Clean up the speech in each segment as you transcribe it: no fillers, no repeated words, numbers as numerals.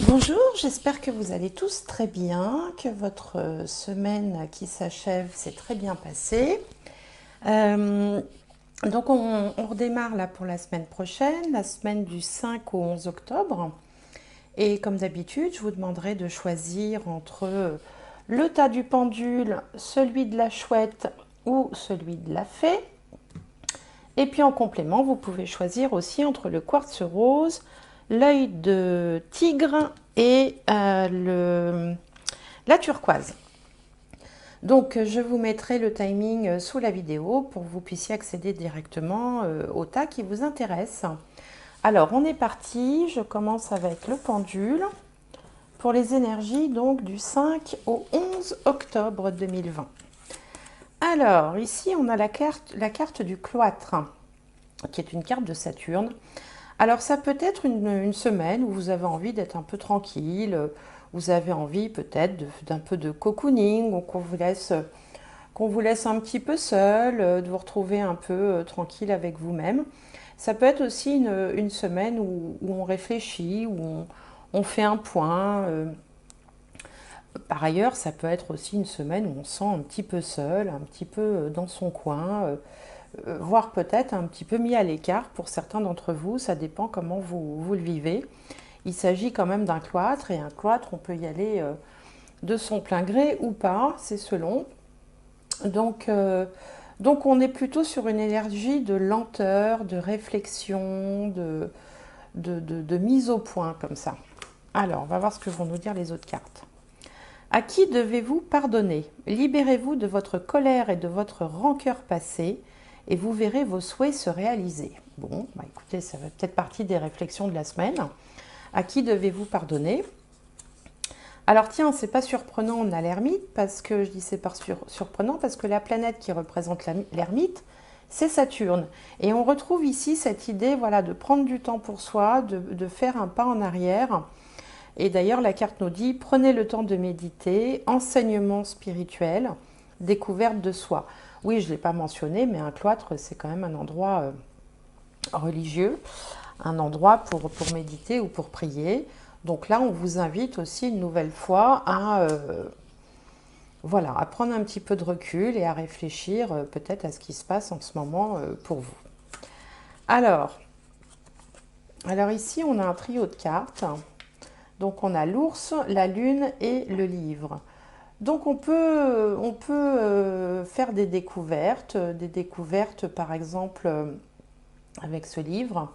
Bonjour, j'espère que vous allez tous très bien, que votre semaine qui s'achève s'est très bien passée. Euh, donc on redémarre là pour la semaine prochaine, la semaine du 5 au 11 octobre. Et comme d'habitude, je vous demanderai de choisir entre le tas du pendule, celui de la chouette ou celui de la fée. Et puis en complément, vous pouvez choisir aussi entre le quartz rose, l'œil de tigre et la turquoise. Donc je vous mettrai le timing sous la vidéo pour que vous puissiez accéder directement au tas qui vous intéresse. Alors on est parti, je commence avec le pendule pour les énergies donc du 5 au 11 octobre 2020. Alors ici on a la carte du cloître qui est une carte de Saturne. Alors ça peut être une semaine où vous avez envie d'être un peu tranquille, vous avez envie peut-être d'un peu de cocooning, ou qu'on vous laisse un petit peu seul, de vous retrouver un peu tranquille avec vous-même. Ça peut être aussi une semaine où on réfléchit, où on fait un point. Par ailleurs, ça peut être aussi une semaine où on se sent un petit peu seul, un petit peu dans son coin, voire peut-être un petit peu mis à l'écart pour certains d'entre vous, ça dépend comment vous le vivez. Il s'agit quand même d'un cloître, et un cloître, on peut y aller de son plein gré ou pas, c'est selon. Donc, donc on est plutôt sur une énergie de lenteur, de réflexion, de mise au point comme ça. Alors, on va voir ce que vont nous dire les autres cartes. À qui devez-vous pardonner? Libérez-vous de votre colère et de votre rancœur passée et vous verrez vos souhaits se réaliser. Bon, bah écoutez, ça fait peut-être partie des réflexions de la semaine. À qui devez-vous pardonner? Alors tiens, c'est pas surprenant, on a l'ermite, parce que je dis c'est pas surprenant, parce que la planète qui représente l'ermite, c'est Saturne. Et on retrouve ici cette idée voilà, de prendre du temps pour soi, de faire un pas en arrière. Et d'ailleurs, la carte nous dit, prenez le temps de méditer, enseignement spirituel, découverte de soi. Oui, je ne l'ai pas mentionné, mais un cloître, c'est quand même un endroit religieux, un endroit pour méditer ou pour prier. Donc là, on vous invite aussi une nouvelle fois voilà, à prendre un petit peu de recul et à réfléchir peut-être à ce qui se passe en ce moment pour vous. Alors, alors ici, on a un trio de cartes. Donc on a l'ours, la lune et le livre. Donc on peut faire des découvertes par exemple avec ce livre.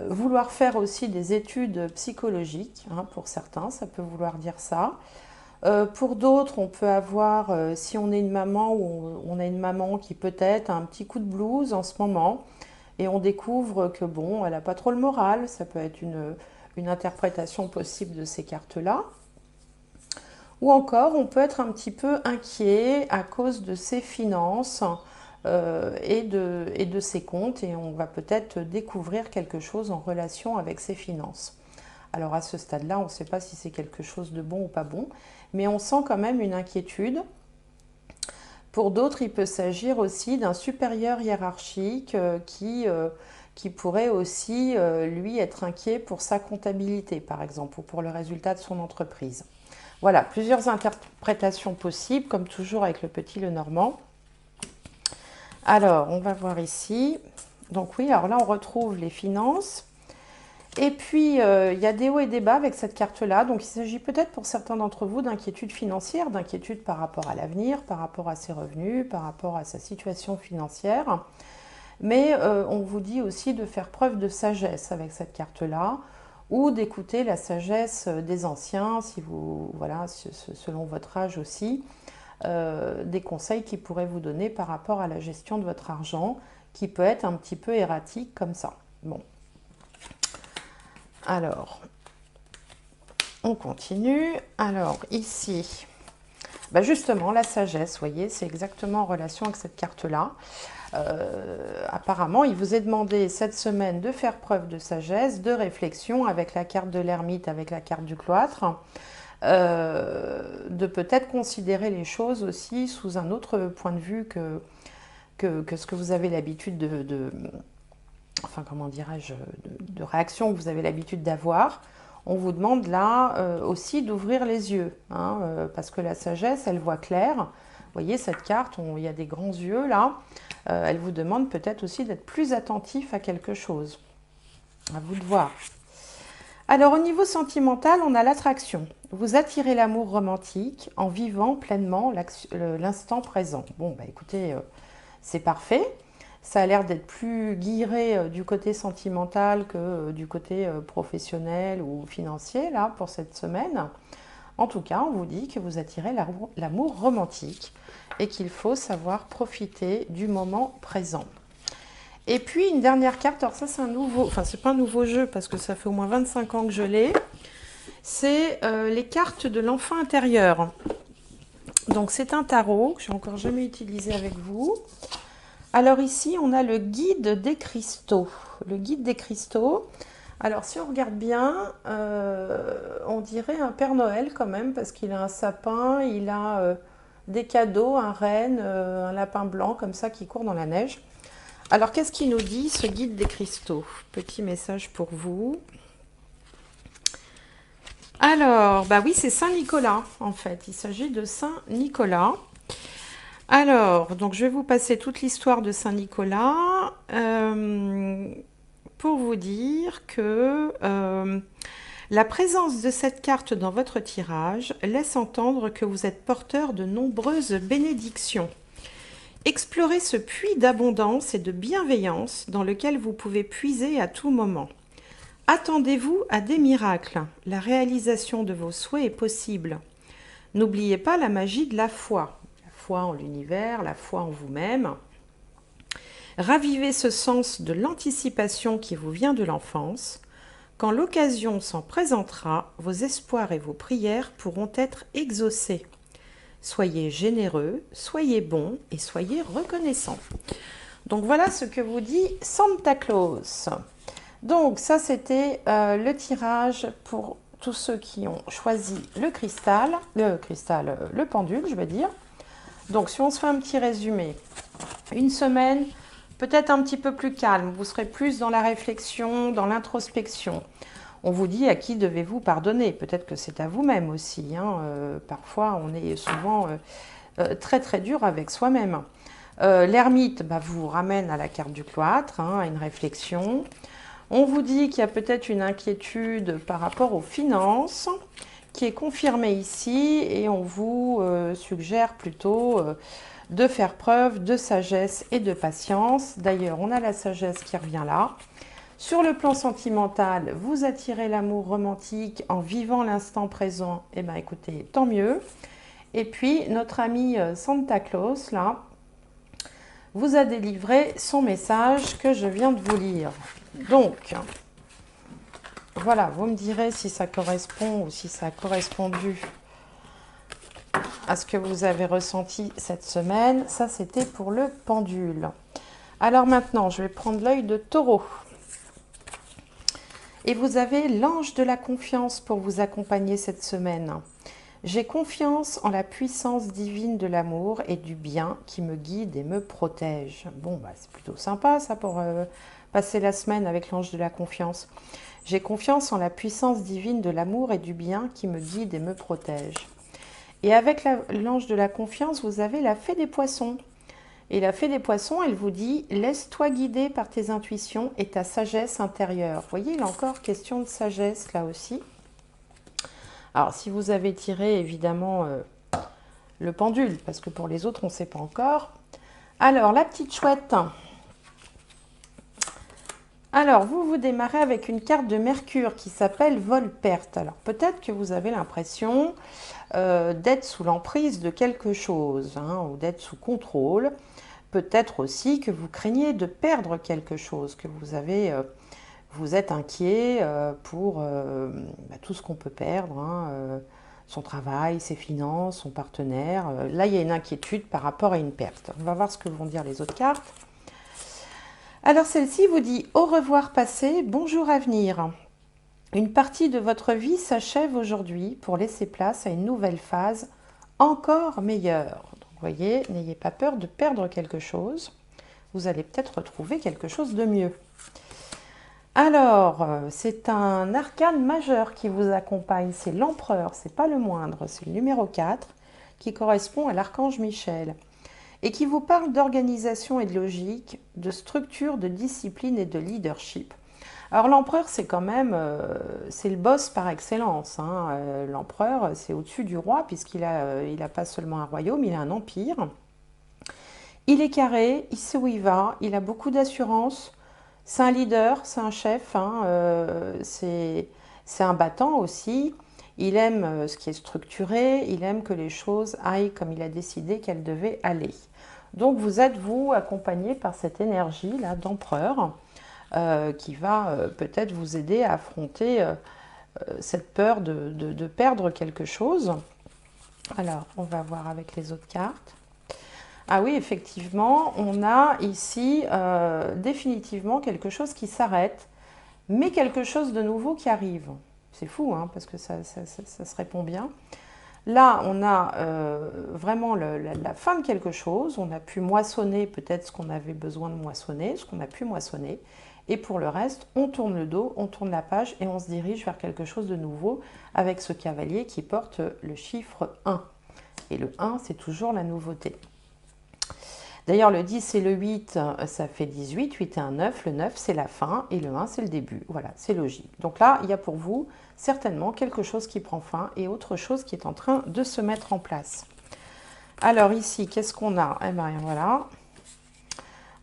Vouloir faire aussi des études psychologiques, hein, pour certains, ça peut vouloir dire ça. Pour d'autres, on peut avoir, si on est une maman ou on a une maman qui peut-être a un petit coup de blues en ce moment, et on découvre que bon, elle n'a pas trop le moral, ça peut être une interprétation possible de ces cartes-là. Ou encore, on peut être un petit peu inquiet à cause de ses finances et de ses comptes, et on va peut-être découvrir quelque chose en relation avec ses finances. Alors à ce stade-là, on ne sait pas si c'est quelque chose de bon ou pas bon, mais on sent quand même une inquiétude. Pour d'autres, il peut s'agir aussi d'un supérieur hiérarchique qui pourrait aussi, lui, être inquiet pour sa comptabilité, par exemple, ou pour le résultat de son entreprise. Voilà, plusieurs interprétations possibles, comme toujours avec le petit Lenormand. Alors, on va voir ici. Donc oui, alors là, on retrouve les finances. Et puis, il y a des hauts et des bas avec cette carte-là. Donc, il s'agit peut-être pour certains d'entre vous d'inquiétude financière, d'inquiétude par rapport à l'avenir, par rapport à ses revenus, par rapport à sa situation financière. Mais on vous dit aussi de faire preuve de sagesse avec cette carte-là, ou d'écouter la sagesse des anciens, si vous, voilà, selon votre âge aussi, des conseils qu'ils pourraient vous donner par rapport à la gestion de votre argent, qui peut être un petit peu erratique comme ça. Bon. Alors, on continue. Alors, ici, bah justement, la sagesse, vous voyez, c'est exactement en relation avec cette carte-là. Apparemment, il vous est demandé cette semaine de faire preuve de sagesse, de réflexion avec la carte de l'ermite, avec la carte du cloître, de peut-être considérer les choses aussi sous un autre point de vue que ce que vous avez l'habitude enfin comment dirais-je, de réaction que vous avez l'habitude d'avoir. On vous demande là aussi d'ouvrir les yeux, hein, parce que la sagesse, elle voit clair. Vous voyez cette carte, il y a des grands yeux là. Elle vous demande peut-être aussi d'être plus attentif à quelque chose. À vous de voir. Alors au niveau sentimental, on a l'attraction. Vous attirez l'amour romantique en vivant pleinement l'instant présent. Bon, bah écoutez, c'est parfait. Ça a l'air d'être plus guiré du côté sentimental que du côté professionnel ou financier, là, pour cette semaine. En tout cas, on vous dit que vous attirez l'amour romantique et qu'il faut savoir profiter du moment présent. Et puis, une dernière carte, alors ça, c'est un nouveau, enfin, c'est pas un nouveau jeu parce que ça fait au moins 25 ans que je l'ai. C'est les cartes de l'enfant intérieur. Donc, c'est un tarot que je n'ai encore jamais utilisé avec vous. Alors ici, on a le guide des cristaux. Le guide des cristaux. Alors, si on regarde bien, on dirait un Père Noël quand même, parce qu'il a un sapin, il a des cadeaux, un renne, un lapin blanc comme ça qui court dans la neige. Alors, qu'est-ce qu'il nous dit, ce guide des cristaux? Petit message pour vous. Alors, bah oui, c'est Saint-Nicolas, en fait. Il s'agit de Saint-Nicolas. Alors, donc je vais vous passer toute l'histoire de Saint-Nicolas pour vous dire que la présence de cette carte dans votre tirage laisse entendre que vous êtes porteur de nombreuses bénédictions. Explorez ce puits d'abondance et de bienveillance dans lequel vous pouvez puiser à tout moment. Attendez-vous à des miracles. La réalisation de vos souhaits est possible. N'oubliez pas la magie de la foi. La foi en l'univers, la foi en vous-même. Ravivez ce sens de l'anticipation qui vous vient de l'enfance. Quand l'occasion s'en présentera, vos espoirs et vos prières pourront être exaucés. Soyez généreux, soyez bons et soyez reconnaissants. Donc voilà ce que vous dit Santa Claus. Donc ça c'était le tirage pour tous ceux qui ont choisi le pendule, je veux dire. Donc si on se fait un petit résumé, une semaine peut-être un petit peu plus calme, vous serez plus dans la réflexion, dans l'introspection. On vous dit à qui devez-vous pardonner, peut-être que c'est à vous-même aussi, hein. Parfois on est souvent très très dur avec soi-même. L'ermite vous ramène à la carte du cloître, hein, à une réflexion. On vous dit qu'il y a peut-être une inquiétude par rapport aux finances qui est confirmée ici et on vous suggère plutôt de faire preuve de sagesse et de patience. D'ailleurs, on a la sagesse qui revient là. Sur le plan sentimental, vous attirez l'amour romantique en vivant l'instant présent. Eh bien, écoutez, tant mieux. Et puis, notre ami Santa Claus, là, vous a délivré son message que je viens de vous lire. Donc, voilà, vous me direz si ça correspond ou si ça a correspondu à ce que vous avez ressenti cette semaine. Ça, c'était pour le pendule. Alors maintenant, je vais prendre l'œil de taureau. Et vous avez l'ange de la confiance pour vous accompagner cette semaine. J'ai confiance en la puissance divine de l'amour et du bien qui me guide et me protège. Bon, c'est plutôt sympa ça pour passer la semaine avec l'ange de la confiance. J'ai confiance en la puissance divine de l'amour et du bien qui me guide et me protège. Et avec l'ange de la confiance, vous avez la fée des poissons. Et la fée des poissons, elle vous dit « Laisse-toi guider par tes intuitions et ta sagesse intérieure ». Vous voyez, il est encore question de sagesse là aussi. Alors, si vous avez tiré, évidemment, le pendule, parce que pour les autres, on ne sait pas encore. Alors, la petite chouette. Alors, vous démarrez avec une carte de Mercure qui s'appelle Vol-Perte. Alors, peut-être que vous avez l'impression d'être sous l'emprise de quelque chose, hein, ou d'être sous contrôle. Peut-être aussi que vous craignez de perdre quelque chose, que vous êtes inquiet pour tout ce qu'on peut perdre, hein, son travail, ses finances, son partenaire. Là, il y a une inquiétude par rapport à une perte. On va voir ce que vont dire les autres cartes. Alors, celle-ci vous dit « Au revoir passé, bonjour avenir ». Une partie de votre vie s'achève aujourd'hui pour laisser place à une nouvelle phase encore meilleure. Donc, vous voyez, n'ayez pas peur de perdre quelque chose. Vous allez peut-être retrouver quelque chose de mieux. Alors, c'est un arcane majeur qui vous accompagne, c'est l'empereur, c'est pas le moindre, c'est le numéro 4 qui correspond à l'archange Michel et qui vous parle d'organisation et de logique, de structure, de discipline et de leadership. Alors l'empereur, c'est quand même, c'est le boss par excellence, hein. L'empereur, c'est au-dessus du roi il a pas seulement un royaume, il a un empire. Il est carré, il sait où il va, il a beaucoup d'assurance. C'est un leader, c'est un chef, hein, c'est un battant aussi. Il aime ce qui est structuré, il aime que les choses aillent comme il a décidé qu'elles devaient aller. Donc vous êtes, vous, accompagné par cette énergie-là d'empereur qui va peut-être vous aider à affronter cette peur de perdre quelque chose. Alors, on va voir avec les autres cartes. Ah oui, effectivement, on a ici définitivement quelque chose qui s'arrête, mais quelque chose de nouveau qui arrive. C'est fou, hein, parce que ça se répond bien. Là, on a vraiment la fin de quelque chose. On a pu moissonner peut-être ce qu'on avait besoin de moissonner, ce qu'on a pu moissonner. Et pour le reste, on tourne le dos, on tourne la page et on se dirige vers quelque chose de nouveau avec ce cavalier qui porte le chiffre 1. Et le 1, c'est toujours la nouveauté. D'ailleurs, le 10 et le 8, ça fait 18. 8 et un 9. Le 9, c'est la fin. Et le 1, c'est le début. Voilà, c'est logique. Donc là, il y a pour vous certainement quelque chose qui prend fin et autre chose qui est en train de se mettre en place. Alors ici, qu'est-ce qu'on a? Eh bien, voilà.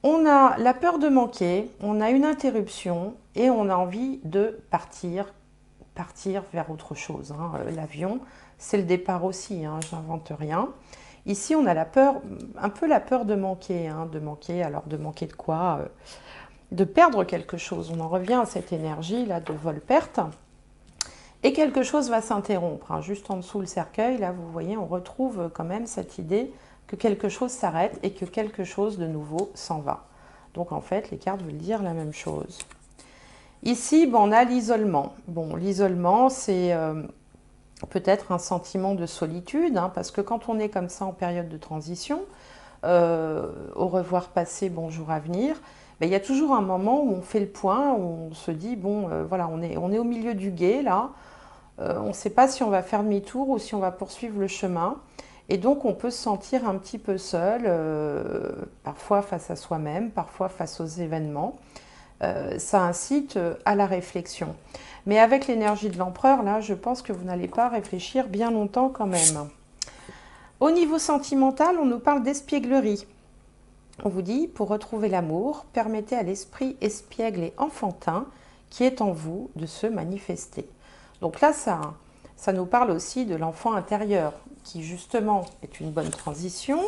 On a la peur de manquer, on a une interruption et on a envie de partir vers autre chose, hein. L'avion, c'est le départ aussi, hein, je n'invente rien. Ici, on a la peur, un peu la peur de manquer, hein, alors de manquer de quoi? De perdre quelque chose. On en revient à cette énergie là de vol-perte. Et quelque chose va s'interrompre, hein. Juste en dessous le cercueil, là, vous voyez, on retrouve quand même cette idée que quelque chose s'arrête et que quelque chose de nouveau s'en va. Donc en fait, les cartes veulent dire la même chose. Ici, bon, on a l'isolement. Bon, l'isolement, c'est peut-être un sentiment de solitude, hein, parce que quand on est comme ça en période de transition, au revoir passé, bonjour avenir, ben, il y a toujours un moment où on fait le point, où on se dit, bon, voilà, on est au milieu du gué, là, on ne sait pas si on va faire demi-tour ou si on va poursuivre le chemin. Et donc, on peut se sentir un petit peu seul, parfois face à soi-même, parfois face aux événements. Ça incite à la réflexion. Mais avec l'énergie de l'empereur, là, je pense que vous n'allez pas réfléchir bien longtemps quand même. Au niveau sentimental, on nous parle d'espièglerie. On vous dit, pour retrouver l'amour, permettez à l'esprit espiègle et enfantin qui est en vous de se manifester. Donc là, ça nous parle aussi de l'enfant intérieur, qui justement est une bonne transition,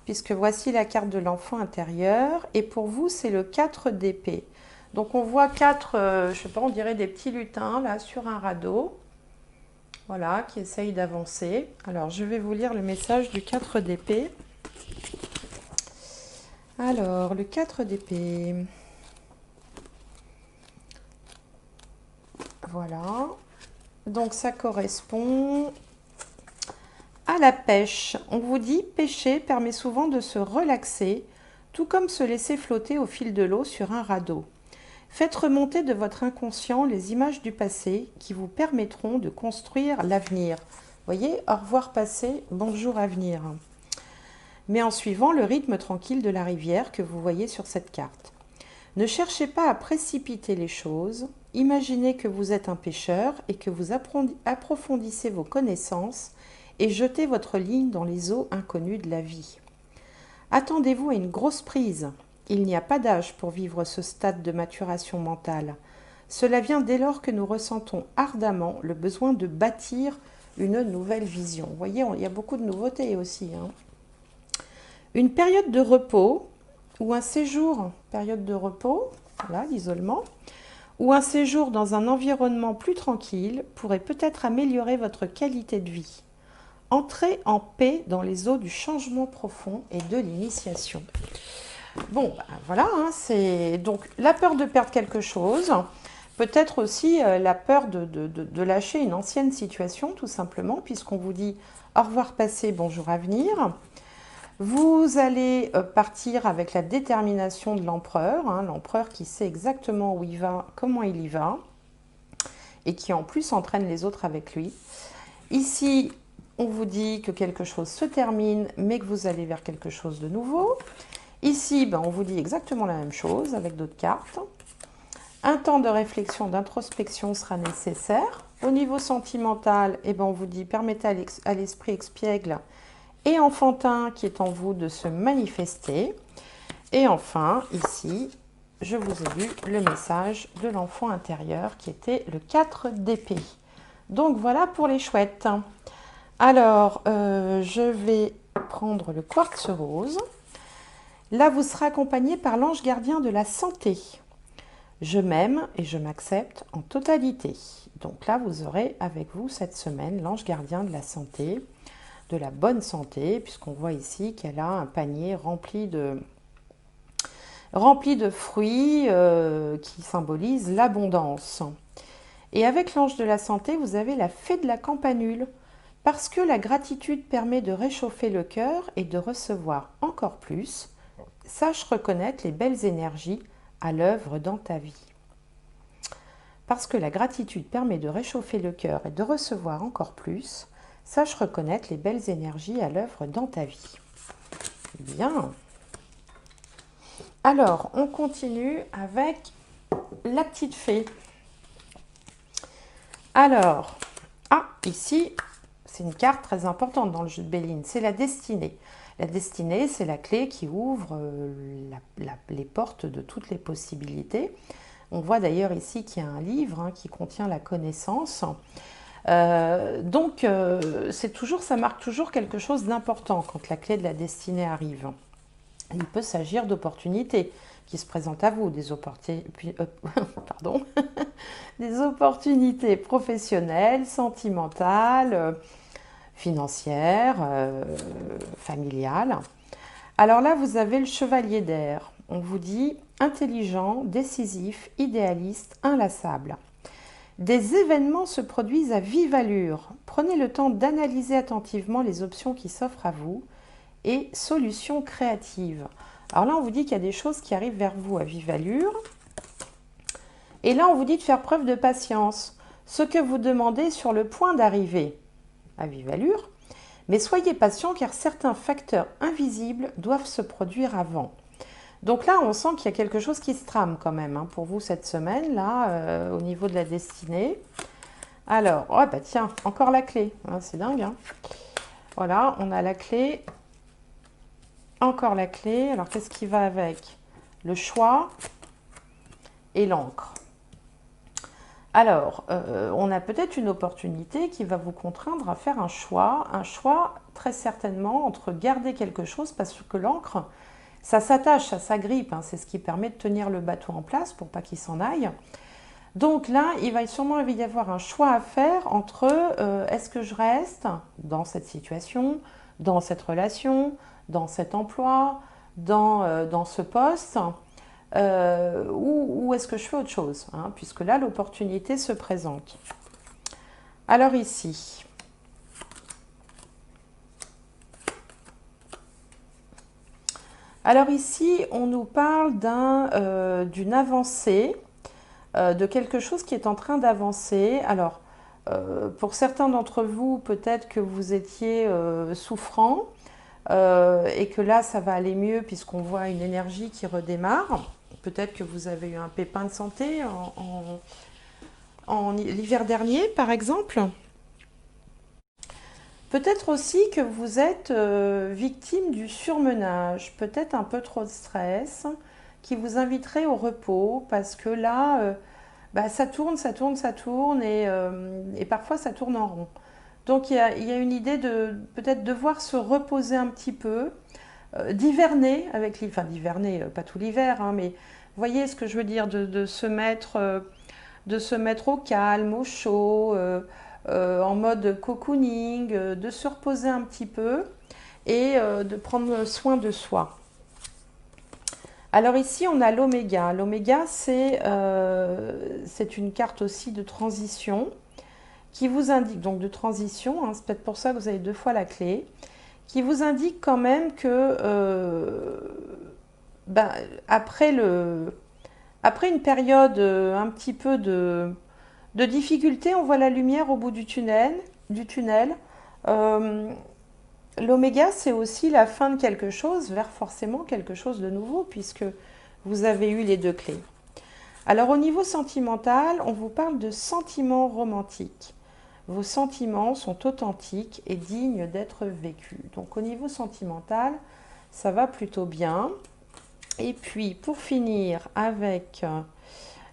puisque voici la carte de l'enfant intérieur, et pour vous, c'est le 4 d'épée. Donc on voit 4, je sais pas, on dirait des petits lutins, là, sur un radeau, voilà, qui essayent d'avancer. Alors, je vais vous lire le message du 4 d'épée. Alors, le 4 d'épée. Voilà. Donc, ça correspond à la pêche. On vous dit, pêcher permet souvent de se relaxer, tout comme se laisser flotter au fil de l'eau sur un radeau. Faites remonter de votre inconscient les images du passé qui vous permettront de construire l'avenir. Voyez, au revoir passé, bonjour avenir. Mais en suivant le rythme tranquille de la rivière que vous voyez sur cette carte. Ne cherchez pas à précipiter les choses. Imaginez que vous êtes un pêcheur et que vous approfondissez vos connaissances et jetez votre ligne dans les eaux inconnues de la vie. Attendez-vous à une grosse prise. Il n'y a pas d'âge pour vivre ce stade de maturation mentale. Cela vient dès lors que nous ressentons ardemment le besoin de bâtir une nouvelle vision. Vous voyez, il y a beaucoup de nouveautés aussi, hein. Une période de repos ou un séjour, période de repos, voilà, l'isolement, ou un séjour dans un environnement plus tranquille pourrait peut-être améliorer votre qualité de vie. Entrez en paix dans les eaux du changement profond et de l'initiation. Bon, ben voilà, hein, c'est donc la peur de perdre quelque chose, peut-être aussi la peur de lâcher une ancienne situation, tout simplement, puisqu'on vous dit au revoir passé, bonjour avenir. Vous allez partir avec la détermination de l'empereur, hein, l'empereur qui sait exactement où il va, comment il y va, et qui en plus entraîne les autres avec lui. Ici, on vous dit que quelque chose se termine, mais que vous allez vers quelque chose de nouveau. Ici, ben, on vous dit exactement la même chose avec d'autres cartes. Un temps de réflexion, d'introspection sera nécessaire. Au niveau sentimental, eh ben, on vous dit permettez à l'esprit expiègle et enfantin qui est en vous de se manifester. Et enfin, ici, je vous ai lu le message de l'enfant intérieur qui était le 4 d'épée. Donc voilà pour les chouettes. Alors, je vais prendre le quartz rose. Là, vous serez accompagné par l'ange gardien de la santé. Je m'aime et je m'accepte en totalité. Donc là, vous aurez avec vous cette semaine l'ange gardien de la santé, de la bonne santé, puisqu'on voit ici qu'elle a un panier rempli de fruits qui symbolisent l'abondance. Et avec l'ange de la santé, vous avez la fée de la campanule, parce que la gratitude permet de réchauffer le cœur et de recevoir encore plus. Sache reconnaître les belles énergies à l'œuvre dans ta vie. Parce que la gratitude permet de réchauffer le cœur et de recevoir encore plus, sache reconnaître les belles énergies à l'œuvre dans ta vie. Bien. Alors, on continue avec la petite fée. Alors, ici, c'est une carte très importante dans le jeu de Béline, c'est la destinée. La destinée, c'est la clé qui ouvre les portes de toutes les possibilités. On voit d'ailleurs ici qu'il y a un livre qui contient la connaissance. Donc, ça marque toujours quelque chose d'important quand la clé de la destinée arrive. Il peut s'agir d'opportunités qui se présentent à vous, des opportunités professionnelles, sentimentales, financières, familiales. Alors là, vous avez le chevalier d'air. On vous dit intelligent, décisif, idéaliste, inlassable. Des événements se produisent à vive allure. Prenez le temps d'analyser attentivement les options qui s'offrent à vous et solutions créatives. Alors là, on vous dit qu'il y a des choses qui arrivent vers vous à vive allure. Et là, on vous dit de faire preuve de patience. Ce que vous demandez est sur le point d'arriver à vive allure. Mais soyez patient car certains facteurs invisibles doivent se produire avant. Donc là, on sent qu'il y a quelque chose qui se trame quand même pour vous cette semaine, là, au niveau de la destinée. Alors, oh bah tiens, encore la clé. C'est dingue. Voilà, on a la clé. Encore la clé. Alors, qu'est-ce qui va avec? Le choix et l'encre. Alors, on a peut-être une opportunité qui va vous contraindre à faire un choix très certainement entre garder quelque chose parce que l'encre, ça s'attache, ça s'agrippe, c'est ce qui permet de tenir le bateau en place pour pas qu'il s'en aille. Donc là, il va sûrement y avoir un choix à faire entre est-ce que je reste dans cette situation, dans cette relation, dans cet emploi, dans ce poste, ou est-ce que je fais autre chose, puisque là, l'opportunité se présente. Alors ici, on nous parle d'une avancée, de quelque chose qui est en train d'avancer. Alors, pour certains d'entre vous, peut-être que vous étiez souffrant et que là, ça va aller mieux puisqu'on voit une énergie qui redémarre. Peut-être que vous avez eu un pépin de santé en l'hiver dernier, par exemple. Peut-être aussi que vous êtes victime du surmenage, peut-être un peu trop de stress, qui vous inviterait au repos parce que là, ça tourne et parfois ça tourne en rond. Donc il y a une idée de peut-être devoir se reposer un petit peu, d'hiverner avec d'hiverner, pas tout l'hiver, mais vous voyez ce que je veux dire, de se mettre au calme, au chaud, en mode cocooning, de se reposer un petit peu et de prendre soin de soi. Alors ici, on a l'oméga. L'oméga, c'est une carte aussi de transition qui vous indique, donc de transition, c'est peut-être pour ça que vous avez 2 fois la clé, qui vous indique quand même que ben, après, après une période un petit peu de difficulté, on voit la lumière au bout du tunnel. Euh, L'oméga, c'est aussi la fin de quelque chose vers forcément quelque chose de nouveau, puisque vous avez eu les deux clés. Alors au niveau sentimental, on vous parle de sentiments romantiques. Vos sentiments sont authentiques et dignes d'être vécus. Donc au niveau sentimental, ça va plutôt bien. Et puis pour finir avec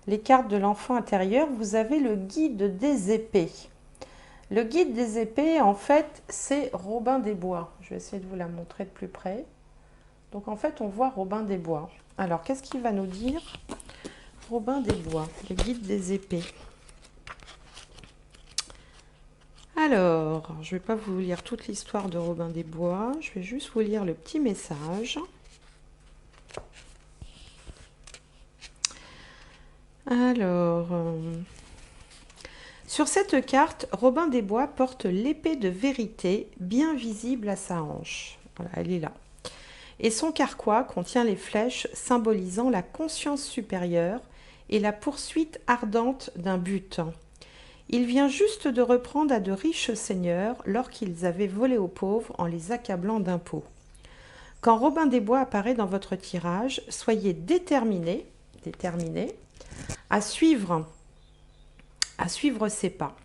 les cartes de l'enfant intérieur, vous avez le guide des épées. Le guide des épées, en fait, c'est Robin des Bois. Je vais essayer de vous la montrer de plus près. Donc en fait, on voit Robin des Bois. Alors qu'est-ce qu'il va nous dire? Robin des Bois, le guide des épées. Alors, je ne vais pas vous lire toute l'histoire de Robin des Bois, je vais juste vous lire le petit message. Alors, sur cette carte, Robin des Bois porte l'épée de vérité bien visible à sa hanche. Voilà, elle est là. Et son carquois contient les flèches symbolisant la conscience supérieure et la poursuite ardente d'un but. Il vient juste de reprendre à de riches seigneurs lorsqu'ils avaient volé aux pauvres en les accablant d'impôts. Quand Robin des Bois apparaît dans votre tirage, soyez déterminés à suivre ses pas.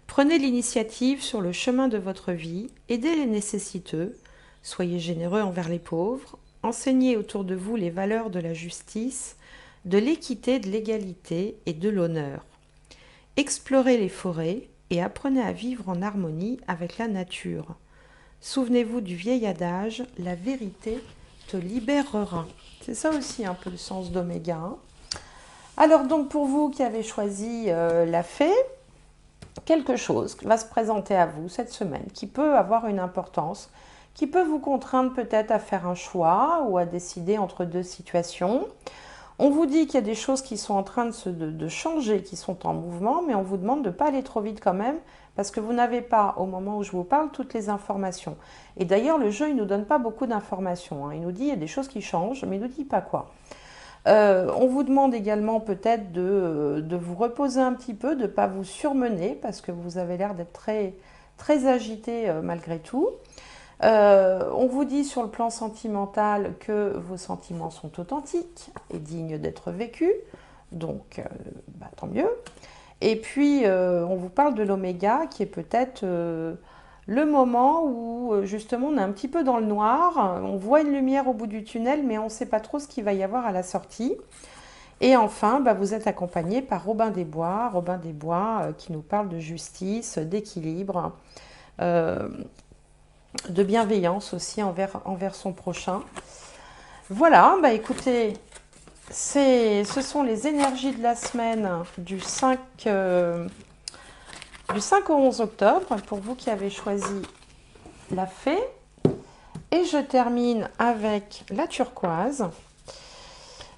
Prenez l'initiative sur le chemin de votre vie, aidez les nécessiteux, soyez généreux envers les pauvres, enseignez autour de vous les valeurs de la justice, de l'équité, de l'égalité et de l'honneur. Explorez les forêts et apprenez à vivre en harmonie avec la nature. Souvenez-vous du vieil adage, la vérité te libérera. C'est ça aussi un peu le sens d'Oméga. Alors donc pour vous qui avez choisi la fée, quelque chose va se présenter à vous cette semaine qui peut avoir une importance, qui peut vous contraindre peut-être à faire un choix ou à décider entre deux situations. On vous dit qu'il y a des choses qui sont en train de changer, qui sont en mouvement, mais on vous demande de ne pas aller trop vite quand même, parce que vous n'avez pas, au moment où je vous parle, toutes les informations. Et d'ailleurs, le jeu, il ne nous donne pas beaucoup d'informations. Il nous dit qu'il y a des choses qui changent, mais il ne nous dit pas quoi. On vous demande également peut-être de vous reposer un petit peu, de ne pas vous surmener, parce que vous avez l'air d'être très, très agité malgré tout. On vous dit sur le plan sentimental que vos sentiments sont authentiques et dignes d'être vécus, donc tant mieux. Et puis on vous parle de l'oméga qui est peut-être le moment où justement on est un petit peu dans le noir, on voit une lumière au bout du tunnel mais on ne sait pas trop ce qu'il va y avoir à la sortie. Et enfin, vous êtes accompagné par Robin des Bois qui nous parle de justice, d'équilibre, de bienveillance aussi envers son prochain. Voilà, écoutez, ce sont les énergies de la semaine du 5 au 11 octobre pour vous qui avez choisi la fée. Et je termine avec la turquoise.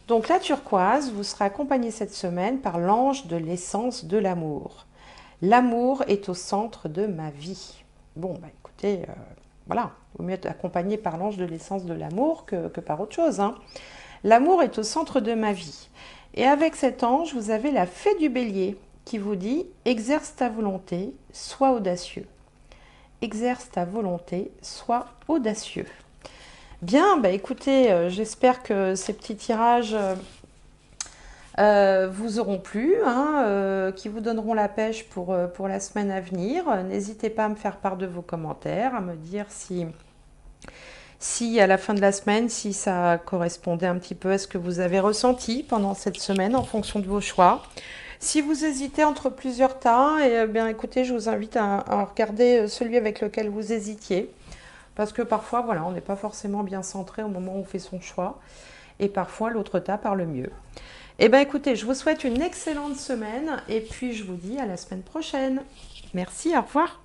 Donc la turquoise, vous serez accompagné cette semaine par l'ange de l'essence de l'amour. L'amour est au centre de ma vie. Bon, écoutez, voilà, il vaut mieux être accompagné par l'ange de l'essence de l'amour que par autre chose. L'amour est au centre de ma vie. Et avec cet ange, vous avez la fée du bélier qui vous dit « Exerce ta volonté, sois audacieux ». Exerce ta volonté, sois audacieux. Bien, écoutez, j'espère que ces petits tirages vous auront plu, qui vous donneront la pêche pour la semaine à venir. N'hésitez pas à me faire part de vos commentaires, à me dire si à la fin de la semaine, si ça correspondait un petit peu à ce que vous avez ressenti pendant cette semaine en fonction de vos choix. Si vous hésitez entre plusieurs tas, écoutez, je vous invite à regarder celui avec lequel vous hésitiez. Parce que parfois, voilà, on n'est pas forcément bien centré au moment où on fait son choix. Et parfois, l'autre tas parle mieux. Écoutez, je vous souhaite une excellente semaine. Et puis, je vous dis à la semaine prochaine. Merci, au revoir.